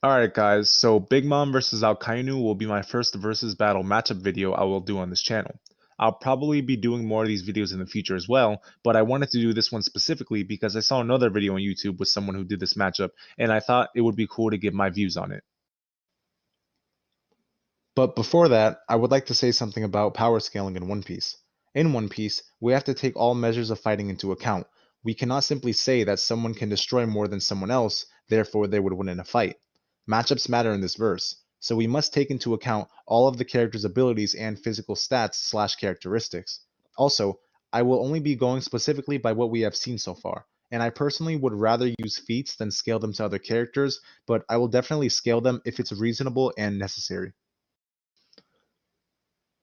Alright guys, so Big Mom versus Akainu will be my first versus battle matchup video I will do on this channel. I'll probably be doing more of these videos in the future as well, but I wanted to do this one specifically because I saw another video on YouTube with someone who did this matchup, and I thought it would be cool to give my views on it. But before that, I would like to say something about power scaling in One Piece. In One Piece, we have to take all measures of fighting into account. We cannot simply say that someone can destroy more than someone else, therefore they would win in a fight. Matchups matter in this verse, so we must take into account all of the character's abilities and physical stats/characteristics. Also, I will only be going specifically by what we have seen so far, and I personally would rather use feats than scale them to other characters, but I will definitely scale them if it's reasonable and necessary.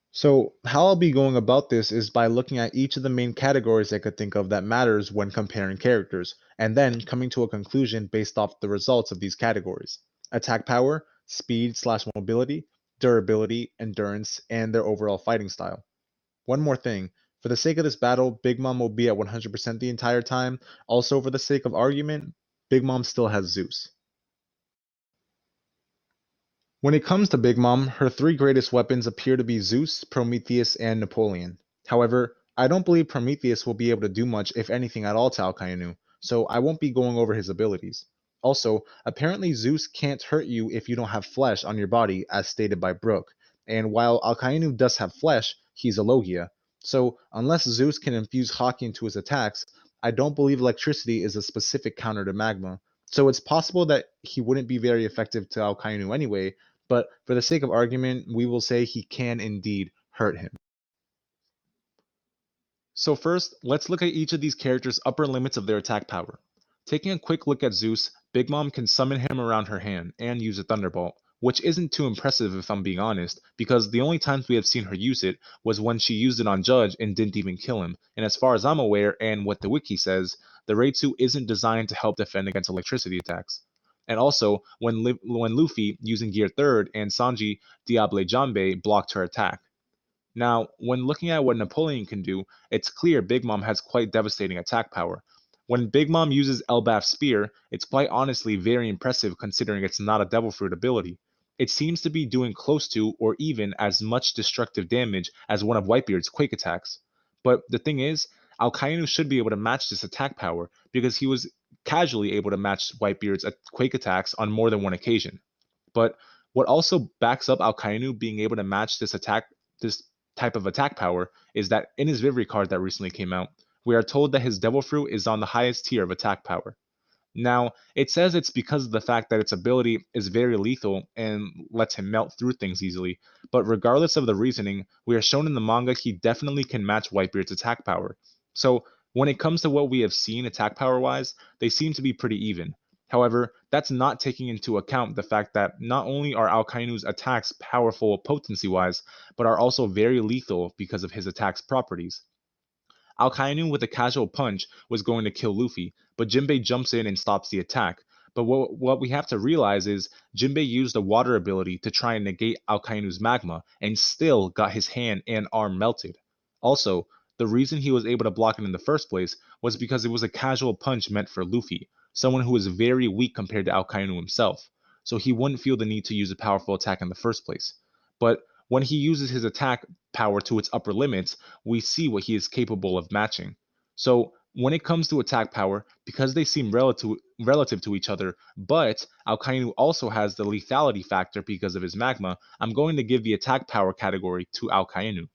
So how I'll be going about this is by looking at each of the main categories I could think of that matters when comparing characters, and then coming to a conclusion based off the results of these categories. Attack power, speed/mobility, durability, endurance, and their overall fighting style. One more thing, for the sake of this battle, Big Mom will be at 100% the entire time. Also, for the sake of argument, Big Mom still has Zeus. When it comes to Big Mom, her three greatest weapons appear to be Zeus, Prometheus, and Napoleon. However, I don't believe Prometheus will be able to do much, if anything at all, to Akainu, so I won't be going over his abilities. Also, apparently Zeus can't hurt you if you don't have flesh on your body, as stated by Brook, and while Akainu does have flesh, he's a Logia. So, unless Zeus can infuse Haki into his attacks, I don't believe electricity is a specific counter to magma. So it's possible that he wouldn't be very effective to Akainu anyway, but for the sake of argument, we will say he can indeed hurt him. So first, let's look at each of these characters' upper limits of their attack power. Taking a quick look at Zeus, Big Mom can summon him around her hand and use a Thunderbolt, which isn't too impressive if I'm being honest, because the only times we have seen her use it was when she used it on Judge and didn't even kill him, and as far as I'm aware and what the wiki says, the Reitsu isn't designed to help defend against electricity attacks. And also, when Luffy, using Gear 3rd, and Sanji, Diable Jambe, blocked her attack. Now, when looking at what Napoleon can do, it's clear Big Mom has quite devastating attack power. When Big Mom uses Elbaf's spear, it's quite honestly very impressive considering it's not a Devil Fruit ability. It seems to be doing close to or even as much destructive damage as one of Whitebeard's Quake attacks. But the thing is, Alkainu should be able to match this attack power because he was casually able to match Whitebeard's Quake attacks on more than one occasion. But what also backs up Alkainu being able to match this type of attack power, is that in his Vivre card that recently came out, we are told that his Devil Fruit is on the highest tier of attack power. Now, it says it's because of the fact that its ability is very lethal and lets him melt through things easily, but regardless of the reasoning, we are shown in the manga he definitely can match Whitebeard's attack power. So, when it comes to what we have seen attack power wise, they seem to be pretty even. However, that's not taking into account the fact that not only are Alkainu's attacks powerful potency wise, but are also very lethal because of his attack's properties. Alkainu with a casual punch was going to kill Luffy, but Jinbei jumps in and stops the attack. But what we have to realize is Jinbei used a water ability to try and negate Alkainu's magma and still got his hand and arm melted. Also, the reason he was able to block it in the first place was because it was a casual punch meant for Luffy, someone who is very weak compared to Alkainu himself, so he wouldn't feel the need to use a powerful attack in the first place. But when he uses his attack power to its upper limits, we see what he is capable of matching. So when it comes to attack power, because they seem relative to each other, but Alkainu also has the lethality factor because of his magma, I'm going to give the attack power category to Alkainu.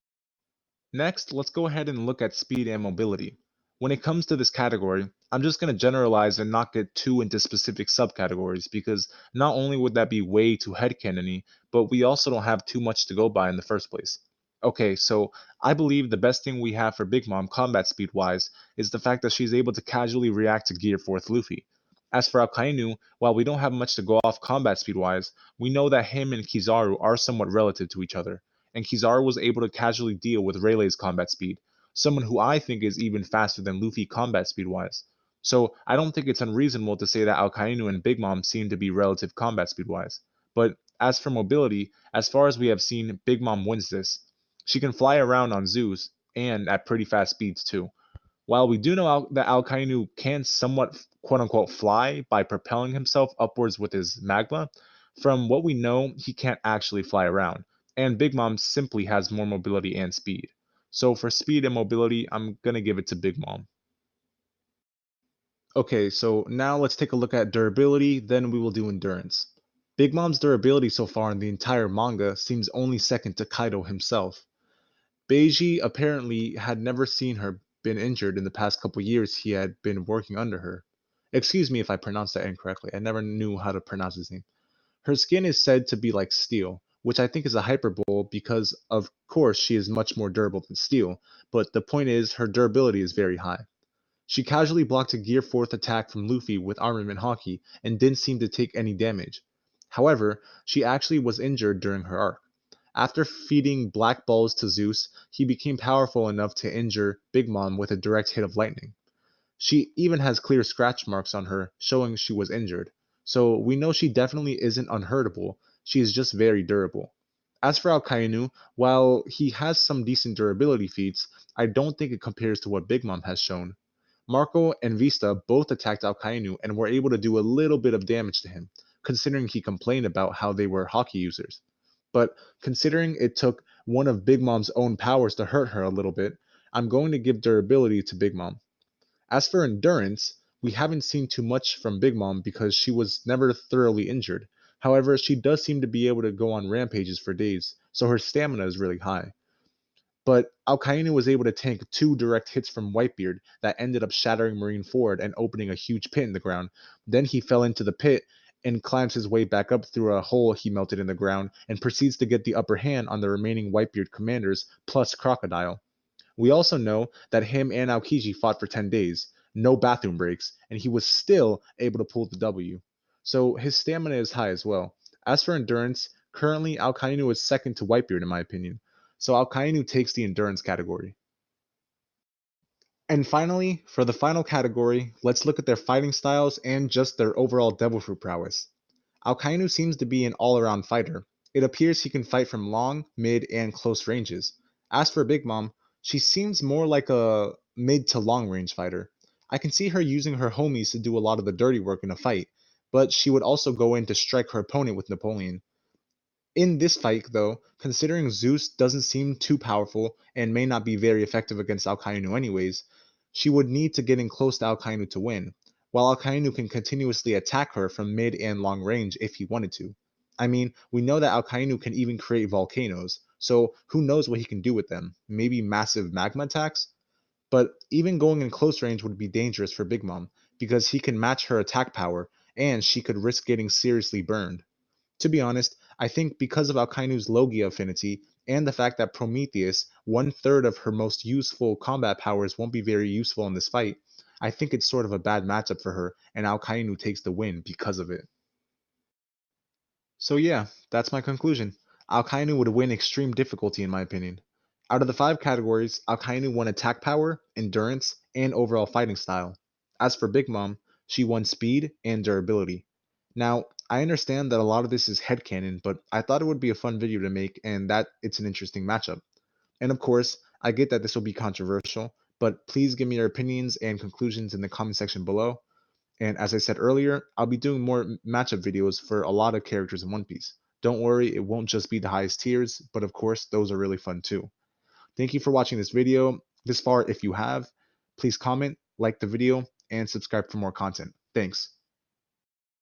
Next, let's go ahead and look at speed and mobility. When it comes to this category, I'm just going to generalize and not get too into specific subcategories because not only would that be way too headcanony, but we also don't have too much to go by in the first place. Okay, so I believe the best thing we have for Big Mom combat speed wise is the fact that she's able to casually react to Gear 4th Luffy. As for Akainu, while we don't have much to go off combat speed wise, we know that him and Kizaru are somewhat relative to each other, and Kizaru was able to casually deal with Rayleigh's combat speed, someone who I think is even faster than Luffy combat speed wise. So I don't think it's unreasonable to say that Alkainu and Big Mom seem to be relative combat speed wise. But as for mobility, as far as we have seen, Big Mom wins this. She can fly around on Zeus, and at pretty fast speeds too. While we do know that Alkainu can somewhat quote unquote fly by propelling himself upwards with his magma, From what we know, he can't actually fly around, and Big Mom simply has more mobility and speed. So for speed and mobility, I'm gonna give it to Big Mom. Okay, so now let's take a look at durability, then we will do endurance. Big Mom's durability so far in the entire manga seems only second to Kaido himself. Beiji apparently had never seen her been injured in the past couple years he had been working under her. Excuse me if I pronounced that incorrectly, I never knew how to pronounce his name. Her skin is said to be like steel, which I think is a hyperbole because, of course, she is much more durable than steel, but the point is her durability is very high. She casually blocked a Gear 4th attack from Luffy with Armament Haki and didn't seem to take any damage. However, she actually was injured during her arc. After feeding black balls to Zeus, he became powerful enough to injure Big Mom with a direct hit of lightning. She even has clear scratch marks on her, showing she was injured. So we know she definitely isn't unhurtable, she is just very durable. As for Akainu, while he has some decent durability feats, I don't think it compares to what Big Mom has shown. Marco and Vista both attacked Akainu and were able to do a little bit of damage to him, considering he complained about how they were hockey users. But considering it took one of Big Mom's own powers to hurt her a little bit, I'm going to give durability to Big Mom. As for endurance, we haven't seen too much from Big Mom because she was never thoroughly injured. However, she does seem to be able to go on rampages for days, so her stamina is really high. But Alcaine was able to tank two direct hits from Whitebeard that ended up shattering Marine Ford and opening a huge pit in the ground. Then he fell into the pit and climbs his way back up through a hole he melted in the ground and proceeds to get the upper hand on the remaining Whitebeard commanders plus Crocodile. We also know that him and Aokiji fought for 10 days, no bathroom breaks, and he was still able to pull the W. So his stamina is high as well. As for endurance, currently Alkainu is second to Whitebeard in my opinion. So Alkainu takes the endurance category. And finally, for the final category, let's look at their fighting styles and just their overall devil fruit prowess. Alkainu seems to be an all-around fighter. It appears he can fight from long, mid, and close ranges. As for Big Mom, she seems more like a mid to long range fighter. I can see her using her homies to do a lot of the dirty work in a fight, but she would also go in to strike her opponent with Napoleon. In this fight, though, considering Zeus doesn't seem too powerful and may not be very effective against Alkainu anyways, she would need to get in close to Alkainu to win, while Alkainu can continuously attack her from mid and long range if he wanted to. I mean, we know that Alkainu can even create volcanoes, so who knows what he can do with them? Maybe massive magma attacks? But even going in close range would be dangerous for Big Mom, because he can match her attack power, and she could risk getting seriously burned. To be honest, I think because of Alkainu's Logia affinity and the fact that Prometheus, one third of her most useful combat powers, won't be very useful in this fight, I think it's sort of a bad matchup for her, and Alkainu takes the win because of it. So yeah, that's my conclusion. Alkainu would win extreme difficulty in my opinion. Out of the five categories, Alkainu won attack power, endurance, and overall fighting style. As for Big Mom, she won speed and durability. Now, I understand that a lot of this is headcanon, but I thought it would be a fun video to make and that it's an interesting matchup. And of course, I get that this will be controversial, but please give me your opinions and conclusions in the comment section below. And as I said earlier, I'll be doing more matchup videos for a lot of characters in One Piece. Don't worry, it won't just be the highest tiers, but of course, those are really fun too. Thank you for watching this video this far. If you have, please comment, like the video, and subscribe for more content. Thanks.